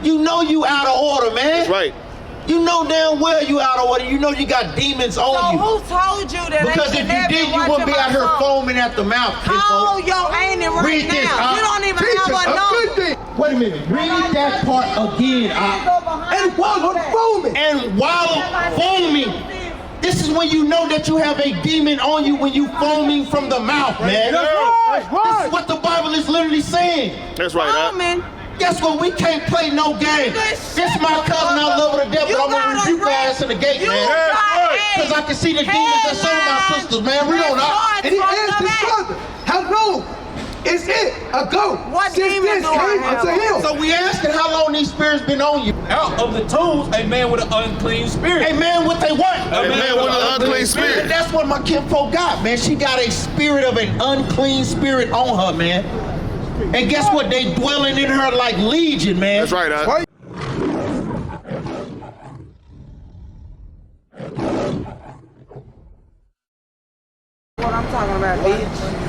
You know you out of order, man. That's right. You know damn well you out of order. You know you got demons on you. So who told you that? Because if you did, you wouldn't be out here foaming at the mouth. Call your auntie right now. You don't even have a number. Wait a minute. Read that part again. And while I'm foaming. And while foaming. This is when you know that you have a demon on you when you foaming from the mouth, man. That's right. This is what the Bible is literally saying. That's right. Guess what? We can't play no game. This is my cousin. I love her to death, but I'm gonna rebuke her ass in the gate, man. Because I can see the demons in some of my sisters, man. We don't know. And he asked his brother, how long is it ago what since this came unto him? So we asking how long these spirits been on you. Out of the tombs, a man with an unclean spirit. A man with a what? A man with an unclean spirit. And that's what my kinfolk got, man. She got a spirit of an unclean spirit on her, man. And guess what? They dwelling in her like legion, man. That's right, Right. What I'm talking about, bitch.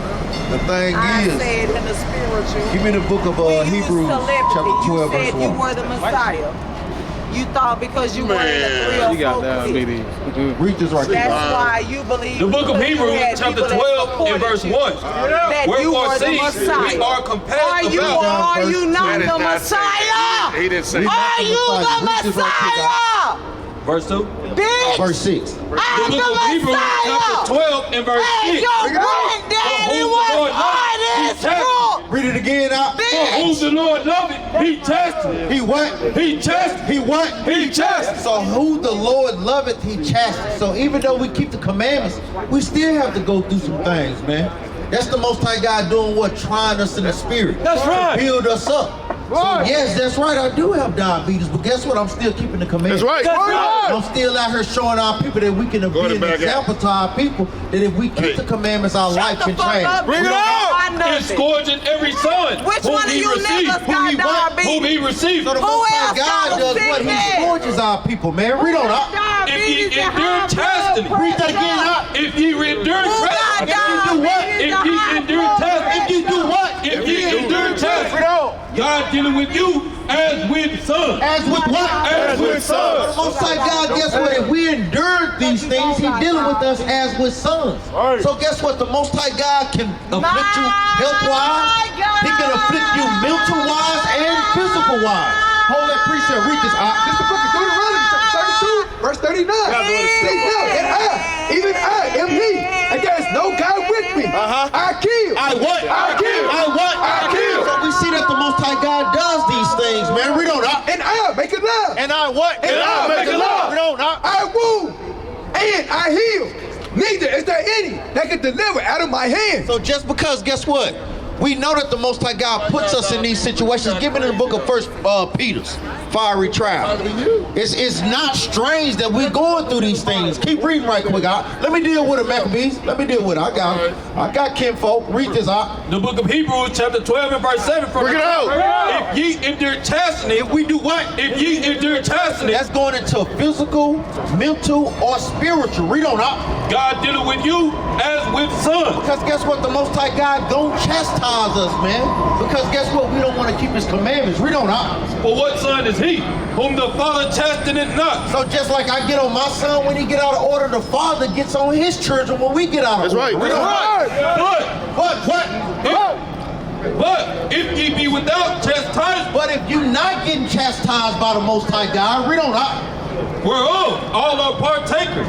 The thing I is, said in the spiritual. give me the book of Hebrews, chapter 12, you verse said 1. you were the Messiah. You thought because you were in the 304 You got diabetes. Read this right there. That's why you believe. The book of Hebrews, chapter 12, and verse 1. That you Wherefore were the seek, Messiah. we are compelled Are you not the Messiah? He didn't say Are you the Messiah? Verse 2. Bitch! Verse 6. The book of Hebrews, chapter 12, and verse 6. Your granddaddy was hard as fruit! Read it again out. For whom the Lord loveth, he chastens. He what? He chastens. He what? He chastens. So who the Lord loveth, he chastens. So even though we keep the commandments, we still have to go through some things, man. That's the Most High God doing what? Trying us in the spirit. That's right. Build us up. So yes, that's right, I do have diabetes, but guess what? I'm still keeping the commandments. That's right. That's right. I'm still out here showing our people that we can be an example to our people, that if we keep the commandments, our life can change. Bring it on! And scourging every son Which whom one of he you receives. niggas got diabetes? Whom he receives. So the Most High God does what? He scourges our people, man. Read on up. If ye endure chastity. Read that again up. If ye endure chastity. If you do what? If ye endure chastity. If you do what? If ye endure chastity. God dealing with you as with sons. As with what? As with sons. The Most High God, guess what? If we endured these things, He dealing with us as with sons. So guess what? The Most High God can afflict you health-wise. He can afflict you mental-wise and physical-wise. Hold that precept. Read this. This is the book of Deuteronomy, chapter 32, verse 39. See, and even I am he, and there is no God with me. I kill. I what? I kill. I what? I kill. So we see that the Most High God does these things, man. Read on up. And I make it love. And I what? And I make it love. Read on up. I wound and I heal. Neither is there any that can deliver out of my hand. So just because, guess what? We know that the Most High God puts us in these situations. Given in the book of First Peter's fiery trial. It's not strange that we're going through these things. Keep reading right quick. Let me deal with it, Maccabees. Let me deal with it. I got it. I got kinfolk. Read this out. The book of Hebrews, chapter 12 and verse 7. Bring it out. If ye endure chastity. If we do what? If ye endure chastity. That's going into physical, mental, or spiritual. Read on up. God dealing with you as with sons. Because guess what? The Most High God don't chastise us, man. Because guess what? We don't want to keep His commandments. Read on up. For what son is he, whom the Father chasteneth not? So just like I get on my son when he get out of order, the Father gets on His children when we get out of order. That's right. But if ye be without chastisement, But if you not getting chastised by the Most High God, read on up. whereof all are partakers,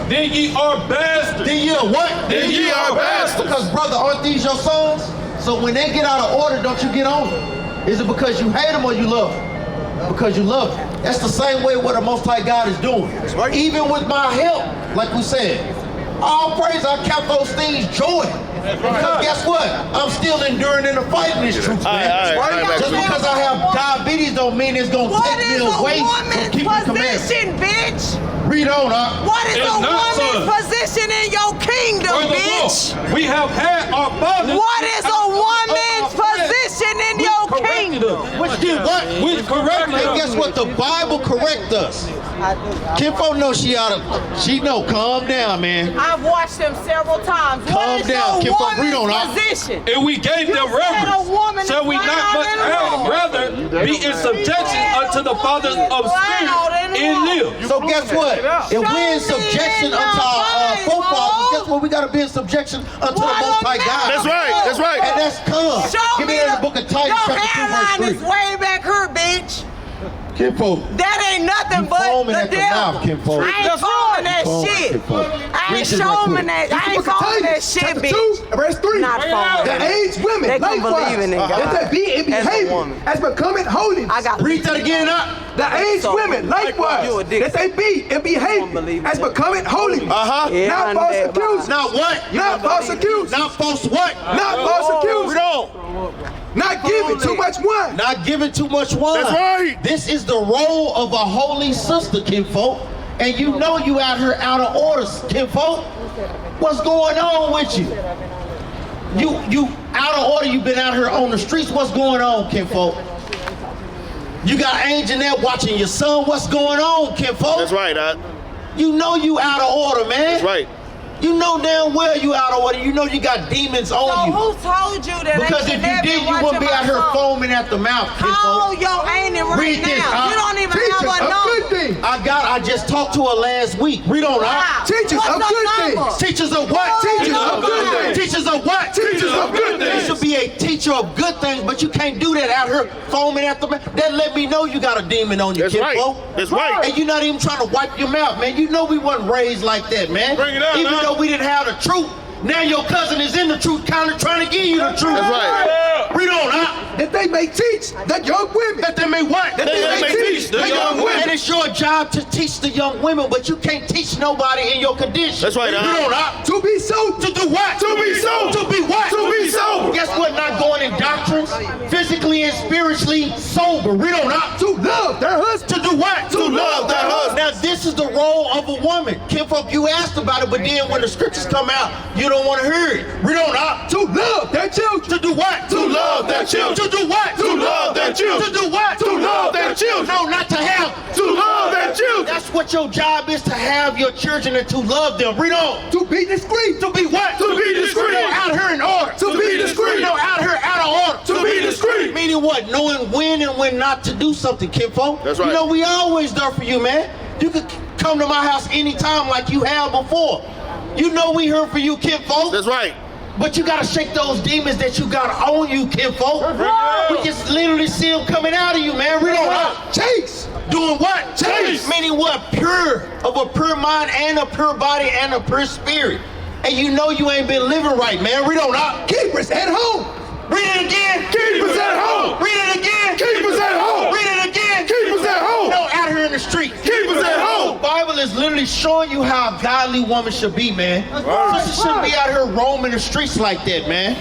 then ye are bastards. Then you what? Then ye are bastards. Because brother, aren't these your sons? So when they get out of order, don't you get on them? Is it because you hate them or you love them? Because you love them. That's the same way what the Most High God is doing. Even with my help, like we said, all praise, I count those things joy. Because guess what? I'm still enduring in the fight in this truth, man. Just because I have diabetes don't mean it's going to take me away from keeping the commandments. Bitch? Read on, What is It's a not woman's son. position in your kingdom, bitch? We have had our fathers. What is a woman's position in your kingdom? Which Did what? Which correctly. And guess what? The Bible correct us. Kinfolk know she know. Calm down, man. I've watched them several times. Calm down, Kinfolk. Read on out. Position. And we gave them reverence. So we not much rather be in subjection unto the fathers of spirit and live. So guess what? If we're in subjection unto our forefathers, guess what? We got to be in subjection unto the Most High God. That's right. That's right. And that's come. Give me that in the book of Titus Your chapter 2 hairline verse is 3. way back here, bitch. Kinfolk. That ain't nothing but foaming the at the mouth, devil. Kinfolk. I ain't foaming that Foaming, shit. Kinfolk. I ain't Read this right showing quick. that. I ain't foaming that shit, bitch. 2, verse 3. Not foaming. The aged women, They come likewise, believing in God. if they be in As a behavior, woman. as becoming holiness. I got Read that again up. The aged So, women, likewise, you a dick. that they be in behavior, believe as that. becoming holiness. Yeah, Not I false know that, accusers. Not what? Not false accusers. Not false what? Not false accusers. Read on. Not giving too much wine. Not giving too much wine. That's right. This is the role of a holy sister, Kinfolk. And you know you out here out of order, Kinfolk. What's going on with you? You out of order. You've been out here on the streets. What's going on, Kinfolk? You got Angel there watching your son. What's going on, Kinfolk? That's right, Doc. You know you out of order, man. That's right. You know damn well you out of order. You know you got demons So on you. who told you that? Because if you did, you wouldn't be out here foaming at the mouth, Call Kinfolk. your auntie right Read this, now. You don't even Teachers have a of good number. things. I just talked to her last week. Read on out. Teachers What's of the good number? things. Teachers of what? Teachers of good things. Teachers of what? Teachers of good You things. should be a teacher of good things, but you can't do that out here foaming at the mouth. That let me know you got a demon on you, That's right. Kinfolk. That's right. And you're not even trying to wipe your mouth, man. You know we wasn't raised like that, man. Bring it out, even man. though we didn't have the truth. Now your cousin is in the truth, kind of trying to give you the truth. That's right. Read on, huh? That they may teach the young women. That they may what? That they may teach the young And women. it's your job to teach the young women, but you can't teach nobody in your condition. That's right, Read on, huh? To be sober. To do what? To be sober. To be what? To be sober. Guess what? Not going in doctrines, physically and spiritually sober. Read on, huh? To love their husband. To do what? To love their husband. Now this is the role of a woman. Kinfolk, you asked about it, but then when the scriptures come out, you don't want to hear it. Read on, huh? To love their children. To do what? To love their children. To do what? To love their children. To do what? To love their children. No, not to have. To love their children. That's what your job is, to have your children and to love them. Read on. To be discreet. To be what? To be discreet. No, out here in order. To be discreet. No, out here out of order. To be discreet. Meaning what? Knowing when and when not to do something, Kinfolk. That's right. You know, we always there for you, man. You could come to my house anytime like you have before. You know we here for you, Kinfolk. That's right. But you gotta shake those demons that you got on you, Kinfolk. We just literally see them coming out of you, man. Read on out. Chase. Doing what? Chase. Meaning what? Pure. Of a pure mind and a pure body and a pure spirit. And you know you ain't been living right, man. Read on out. Keepers at home. Read it again. Keep us at home. Read it again. Keep us at home. Read it again. Keep us at home. No, out here in the street. Keep us at home. The Bible is literally showing you how a godly woman should be, man. Sisters shouldn't be out here roaming the streets like that, man.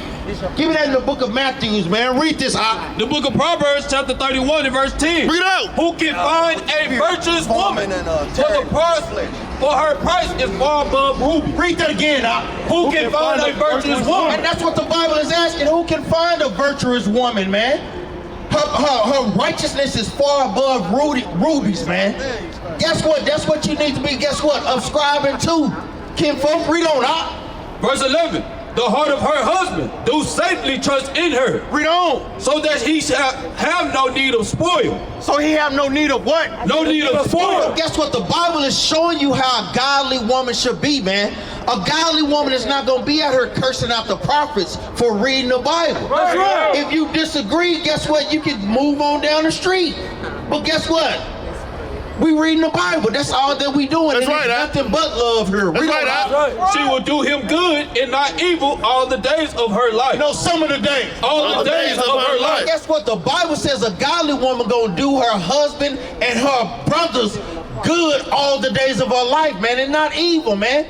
Give me that in the book of Matthew, man. Read this out. The book of Proverbs, chapter 31 and verse 10. Read out. Who can find a virtuous woman? For her price is far above ruby. Read that again, Who can find a virtuous woman? And that's what the Bible is asking. Who can find a virtuous woman, man? Her righteousness is far above rubies, man. Guess what? That's what you need to be, guess what? Subscribing to. Kinfolk, read on out. Verse 11. The heart of her husband do safely trust in her, Read on. so that he shall have no need of spoil. So he have no need of what? No need of spoil. Guess what? The Bible is showing you how a godly woman should be, man. A godly woman is not going to be out here cursing out the prophets for reading the Bible. That's right. If you disagree, guess what? You can move on down the street. But guess what? We reading the Bible. That's all that we doing. That's And right, there's nothing but love here. That's Read right, on. Doc. She will do him good and not evil all the days of her life. No, some of the days. All the days of her life. Guess what? The Bible says a godly woman gonna do her husband and her brothers good all the days of her life, man, and not evil, man.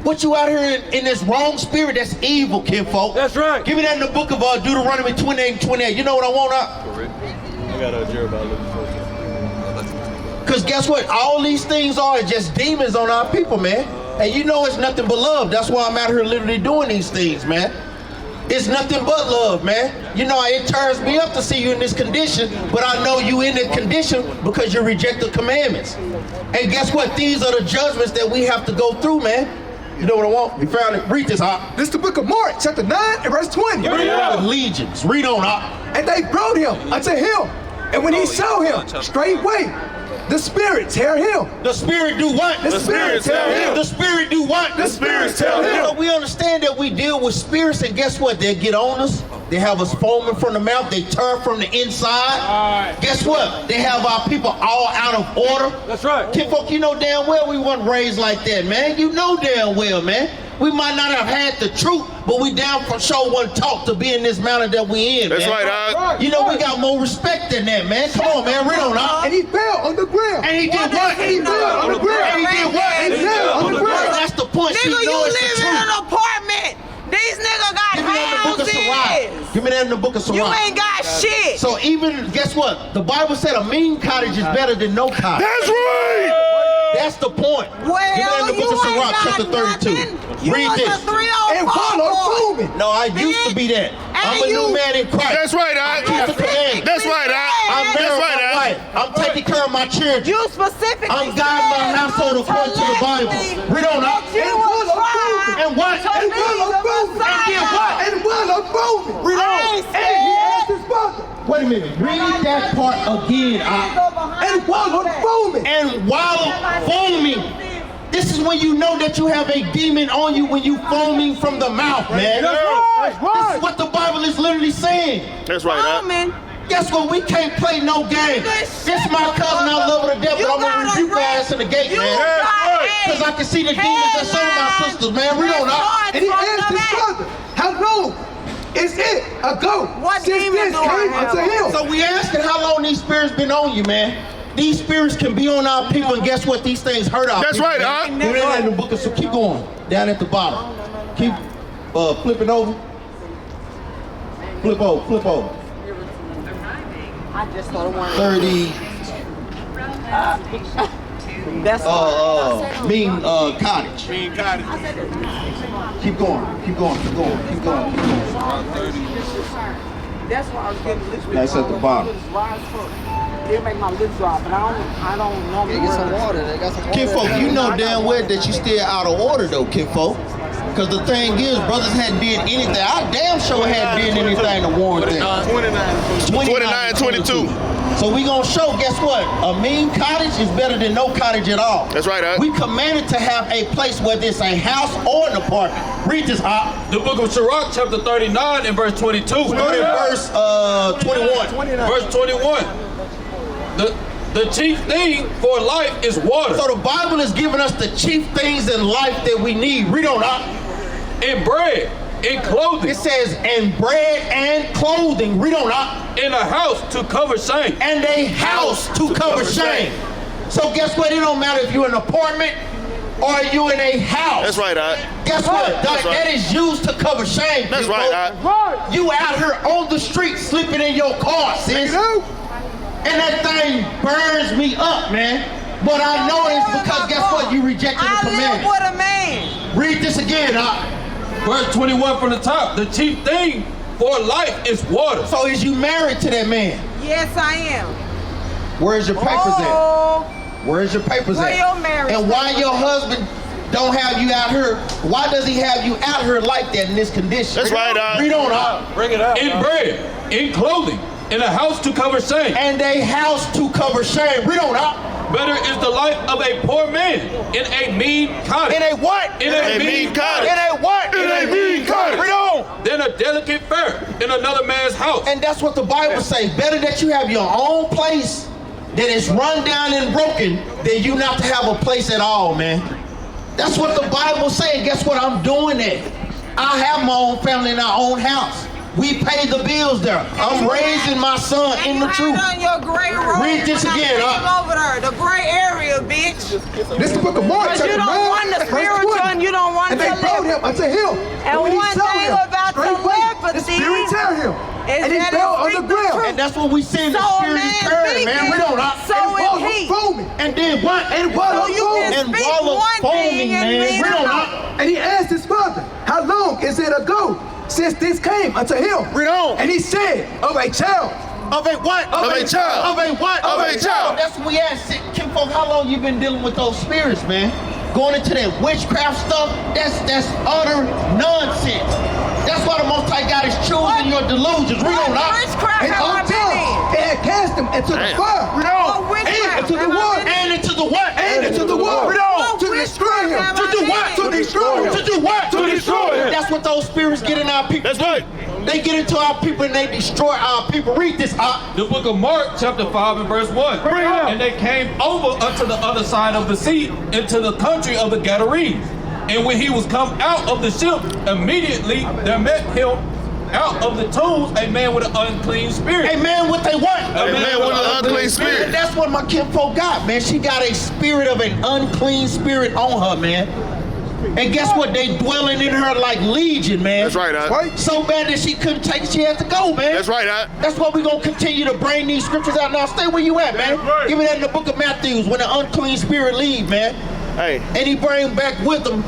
What you out here in this wrong spirit, that's evil, Kinfolk. That's right. Give me that in the book of Deuteronomy 28 and 28. You know what I want up? I got a Jerubbaal. Because guess what? All these things are just demons on our people, man. And you know it's nothing but love. That's why I'm out here literally doing these things, man. It's nothing but love, man. You know, it turns me up to see you in this condition, but I know you in that condition because you reject the commandments. And guess what? These are the judgments that we have to go through, man. You know what I want? We found it. Read this, Hop. This is the book of Mark, chapter 9 and verse 20. Legions. Read on, Hop. And they brought him unto him. And when he saw him, straightway, the spirit tell him. The spirit do what? The spirit tell him. The spirit do what? The spirit tell him. So we understand that we deal with spirits, and guess what? They get on us. They have us foaming from the mouth. They turn from the inside. Guess what? They have our people all out of order. That's right. Kinfolk, you know damn well we weren't raised like that, man. You know damn well, man. We might not have had the truth, but we down for sure one talk to be in this mountain that we in, That's man. right, You know we got more respect than that, man. Come on, man. Read on, Hop. And he fell on the ground. And he did what? And he fell on the ground. And he did what? And he fell on the ground. That's the point. She Nigga, you knows the live in truth. an apartment. These niggas got Give me that in the book of Sirach. houses. Give me that in the book of Sirach. You ain't got shit. So even, guess what? The Bible said a mean cottage is better than no cottage. That's right. That's the point. Well, Give me that in the book of you ain't Sirach, got chapter 32. nothing. You Read was this. a 304 And follow boy. moving. No, I used to be that. I'm a new man in Christ. That's right, I keep the command. That's right, I'm That's married right, my wife. I'm taking care of my children. You specifically I'm guiding my said household according to the Bible. Read on, Hop. that you was trying And what? to And be follow the moving. Messiah. And follow moving. Read I on. ain't And he asked said his father. Wait a minute. Read that part again, Hop. And follow moving. And while foaming, this is when you know that you have a demon on you, when you foaming from the mouth, man. This is what the Bible is literally saying. That's right, Woman, Guess what? We can't play no game. This my cousin, I love her to death, but I'm gonna rebuke her ass in the gate, man. Because I can see the demons in some of my sisters, man. Read on, Hop. And he asked his father, how long is it ago What since demon this do I came have? unto him? So we asking how long these spirits been on you, man. These spirits can be on our people, and guess what? These things hurt our That's people. right, man. Hop. Give me that in the book of, so keep going. Down at the bottom. Keep flipping over. Flip over, flip over. I just started one. 30, That's cottage. Keep going, keep going, keep going, keep going, keep going. That's why I was getting lips. That's at the bottom. It'll make my lips drop, and I don't normally Get some water. They got some water. Kinfolk, you know damn well that you still out of order though, kinfolk. Because the thing is, brothers hadn't did anything. I damn sure hadn't did anything to warrant that. 29, 22. So we gonna show, guess what? A mean cottage is better than no cottage at all. That's right, Hop. We commanded to have a place, whether it's a house or an apartment. Read this, Hop. The book of Sirach, chapter 39 and verse 22. Start at verse 21. Verse 21. The chief thing for life is water. So the Bible is giving us the chief things in life that we need. Read on, Hop. In bread, in clothing, It says, and bread and clothing. Read on, Hop. in a house to cover shame. And a house to cover shame. So guess what? It don't matter if you're in an apartment or you in a house. That's right, Hop. Guess what? That's right. That is used to cover shame. That's people. right, Hop. You out here on the street sleeping in your car, sis. And that thing burns me up, man. But I know it's because guess what? You rejected the I live commandment. with a man. Read this again, Hop. Verse 21 from the top. The chief thing for life is water. So is you married to that man? Yes, I am. Where's your papers Oh, at? Where's your papers Where at? your marriage And why your husband don't have you out here? Why does he have you out here like that in this condition? That's right, Hop. Read on, Hop. Bring it out. In bread, in clothing, in a house to cover shame. And a house to cover shame. Read on, Hop. Better is the life of a poor man in a mean cottage. In a what? In a mean cottage. In a what? In a mean cottage. Read on. Than a delicate fare in another man's house. And that's what the Bible says. Better that you have your own place that is run down and broken than you not to have a place at all, man. That's what the Bible says. Guess what? I'm doing that. I have my own family in our own house. We pay the bills there. I'm raising my son in the truth. On your gray road. Read this again, Hop. Over there, the gray area, bitch. This is the book of Mark, Because chapter you 9, don't want the verse spiritual 20. and you don't want And they to brought live. him unto him. And when he one saw thing him, about straightway, telepathy the spirit tell him. is And he that fell it on the speaks the ground. truth. And that's what we see in the So a spirit is man carrying, man. speaking, Read on, Hop. so And is while he. foaming. And then what? And while So you can And speak while one foaming, thing and man. mean Read on, another. Hop. And he asked his father, how long is it ago since this came unto him. Read on. And he said, of a child. Of a what? Of a child. Of a what? Of a child. That's what we asked. Kinfolk, how long you been dealing with those spirits, man? Going into that witchcraft stuff, that's utter nonsense. That's why the Most High God is choosing your delusions. Read on out. And on time, it had cast him into the fire. Read on. And into the water. And into the what? And into the water. Read on. To destroy him. To do what? To destroy him. To do what? To destroy him. That's what those spirits get in our people. That's right. They get into our people and they destroy our people. Read this out. The book of Mark, chapter 5 and verse 1. And they came over unto the other side of the sea, into the country of the Gadarenes. And when he was come out of the ship, immediately there met him out of the tombs a man with an unclean spirit. A man with a what? A man with an unclean spirit. And that's what my kinfolk got, man. She got a spirit of an unclean spirit on her, man. And guess what? They dwelling in her like legion, man. That's right, Right? So bad that she couldn't take it, she had to go, man. That's right, That's why we're going to continue to bring these scriptures out. Now, stay where you at, man. right. Give me that in the book of Matthew, when the unclean spirit leave, man. Hey. And he bring back with him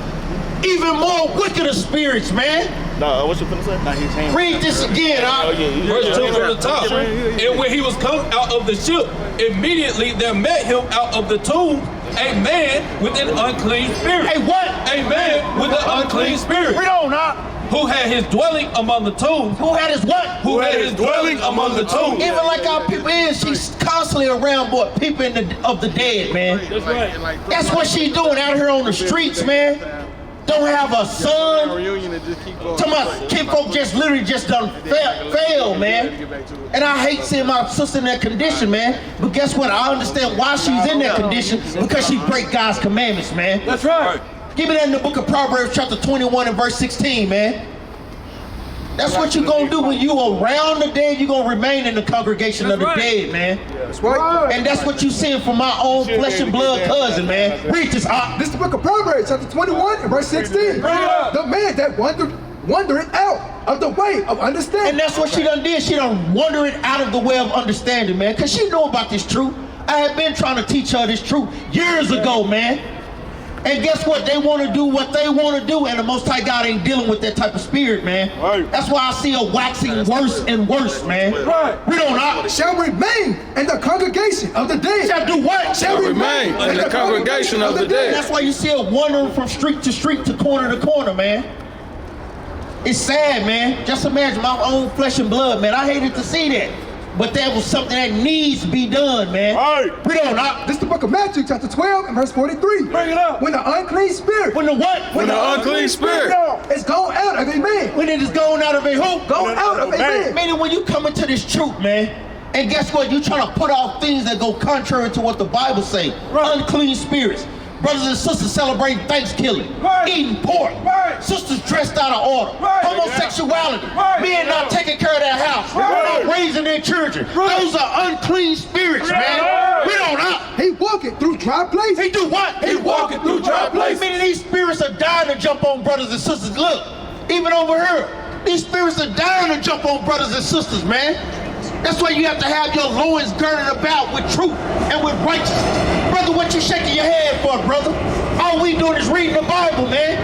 even more wickeder spirits, man. No, what you finna say? Nah, he's saying. Read this again, huh? Verse 2 from the top. And when he was come out of the ship, immediately there met him out of the tomb a man with an unclean spirit. Hey, what? A man with an unclean spirit. Read on, huh? Who had his dwelling among the tombs. Who had his what? Who had his dwelling among the tombs. Even like our people is, she's constantly around, boy, people of the dead, man. That's right. That's what she's doing out here on the streets, man. Don't have a son. To my kinfolk just literally just done fail, man. And I hate seeing my sister in that condition, man. But guess what? I understand why she's in that condition, because she break God's commandments, man. That's right. Give me that in the book of Proverbs chapter 21 and verse 16, man. That's what you're going to do when you around the dead. You're going to remain in the congregation of the dead, man. That's right. And that's what you're seeing from my own flesh and blood cousin, man. Read this out. This is the book of Proverbs, chapter 21 and verse 16. The man that wandereth out of the way of understanding. And that's what she done did. She done wandered out of the way of understanding, man. Because she knew about this truth. I had been trying to teach her this truth years ago, man. And guess what? They want to do what they want to do, and the Most High God ain't dealing with that type of spirit, man. Right. That's why I see her waxing worse and worse, man. Right. We don't know. Shall remain in the congregation of the dead. Shall do what? Shall remain in the congregation of the dead. That's why you see her wandering from street to street to corner to corner, man. It's sad, man. Just imagine my own flesh and blood, man. I hated to see that. But that was something that needs to be done, man. Right. We don't know. This is the book of Matthew, chapter 12 and verse 43. Bring it up. When the unclean spirit. When the what? When the unclean spirit is gone out of a man. When it is going out of a who? Gone out of a man. Meaning when you come into this truth, man, and guess what? You trying to put off things that go contrary to what the Bible say. Right. Unclean spirits. Brothers and sisters celebrating Thanksgiving, eating pork, sisters dressed out of order, homosexuality, men not taking care of their house, not raising their children. Those are unclean spirits, man. We don't know. He walking through dry places. He do what? He walking through dry places. Meaning these spirits are dying to jump on brothers and sisters. Look, even over here, these spirits are dying to jump on brothers and sisters, man. That's why you have to have your loins girded about with truth and with righteousness. Brother, what you shaking your head for, brother? All we doing is reading the Bible, man.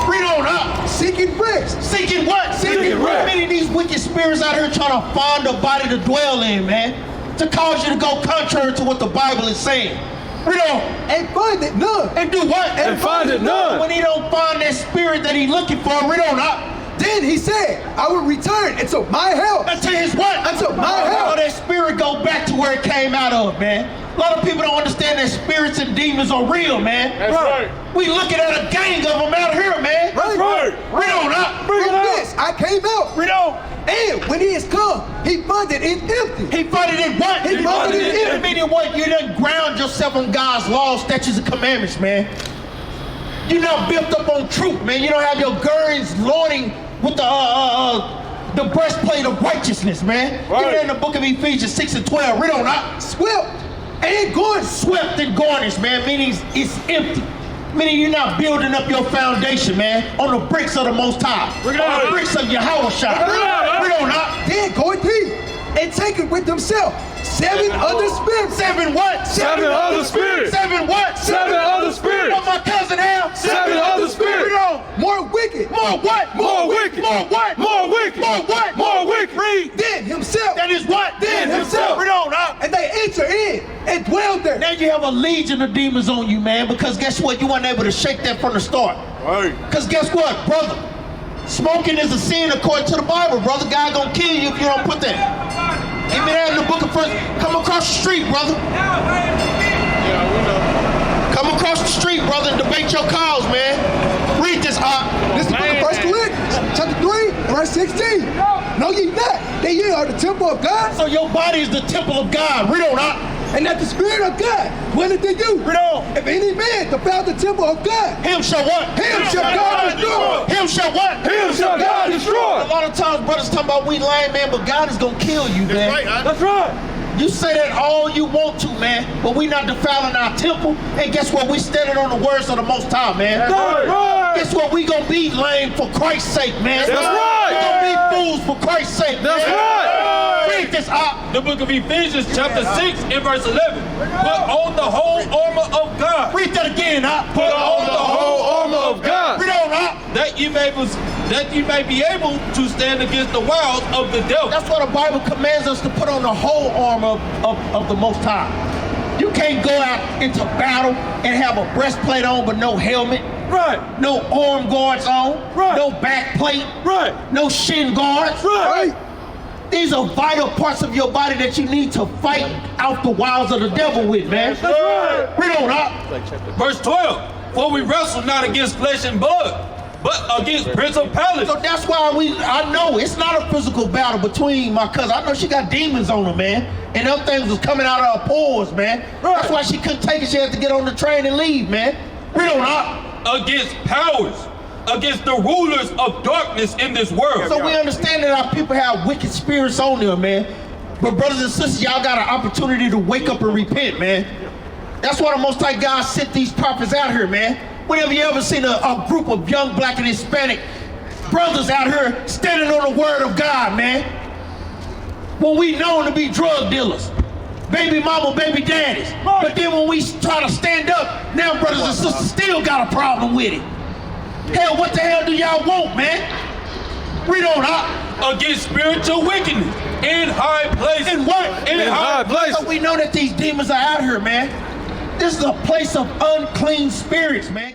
Read on up. Seeking rest. Seeking what? Seeking rest. Many of these wicked spirits out here trying to find a body to dwell in, man. To cause you to go contrary to what the Bible is saying. Read on. And find it none. And do what? And find it none. When he don't find that spirit that he looking for, read on up. Then he said, I will return into my house. Unto his what? Unto my house. Oh, that spirit go back to where it came out of, man. A lot of people don't understand that spirits and demons are real, man. That's right. We looking at a gang of them out here, man. Right. Read on up. From this I came out. Read on. And when he is come, he findeth it empty. He found it in what? He found it in empty. Meaning what? You done ground yourself on God's laws, statutes, and commandments, man. You're not built up on truth, man. You don't have your girdings loading with the breastplate of righteousness, man. Give it in the book of Ephesians 6 and 12. Read on up. Swept and garnished. Swept and garnished, man. Meaning it's empty. Meaning you're not building up your foundation, man, on the bricks of the Most High. On the bricks of Yahweh Shah. Read on up. Then goeth he and taketh with himself 7 other spirits. 7 what? 7 other spirits. 7 what? 7 other spirits. What my cousin have? 7 other spirits. Read on. More wicked. More what? More wicked. More what? and dwelled there. Now you have a legion of demons on you, man, because guess what? You weren't able to shake that from the start. Right. Because guess what, brother? Smoking is a sin according to the Bible, brother. God gonna kill you if you don't put that. Give me that in the book of First. Come across the street, brother. Yeah, we know. Come across the street, brother, and debate your cause, man. Read this, This is the book of 1 Corinthians, chapter 3, verse 16. Know ye not that ye are the temple of God? So your body is the temple of God. Read on, And that the Spirit of God dwelleth in you. Read on. If any man defile the temple of God, Him shall what? him shall God destroy. Him shall what? Him shall God destroy. A lot of times brothers talking about we lying, man, but God is gonna kill you, man. That's right. You say that all you want to, man, but we not defiling our temple. And guess what? We standing on the words of the Most High, man. That's right. Guess what? We gonna be lame for Christ's sake, man. That's right. We gonna be fools for Christ's sake, That's man. right. Read this up. The book of Ephesians, chapter 6, and verse 11. Put on the whole armor of God. Read that again, up. Put on the whole armor of God. Read on, up. that you may be able to stand against the wiles of the devil. That's what the Bible commands us to put on the whole armor of the Most High. You can't go out into battle and have a breastplate on but no helmet. Right. No arm guards on. Right. No back plate. Right. No shin guards. Right. These are vital parts of your body that you need to fight out the wiles of the devil with, man. That's right. Read on up. Verse 12. For we wrestle not against flesh and blood, but against principalities. So that's why I know it's not a physical battle between my cousin. I know she got demons on her, man. And them things was coming out of her pores, man. Right. That's why she couldn't take it. She had to get on the train and leave, man. Read on up. Against powers, against the rulers of darkness in this world. So we understand that our people have wicked spirits on them, man. But brothers and sisters, y'all got an opportunity to wake up and repent, man. That's why the Most High God sent these prophets out here, man. Whenever you ever seen a group of young black and Hispanic brothers out here standing on the word of God, man? When we known to be drug dealers, baby mama, baby daddies. But then when we try to stand up, now brothers and sisters still got a problem with it. Hell, what the hell do y'all want, man? Read on up. Against spiritual wickedness in high places. In what? In high places. So we know that these demons are out here, man. This is a place of unclean spirits, man.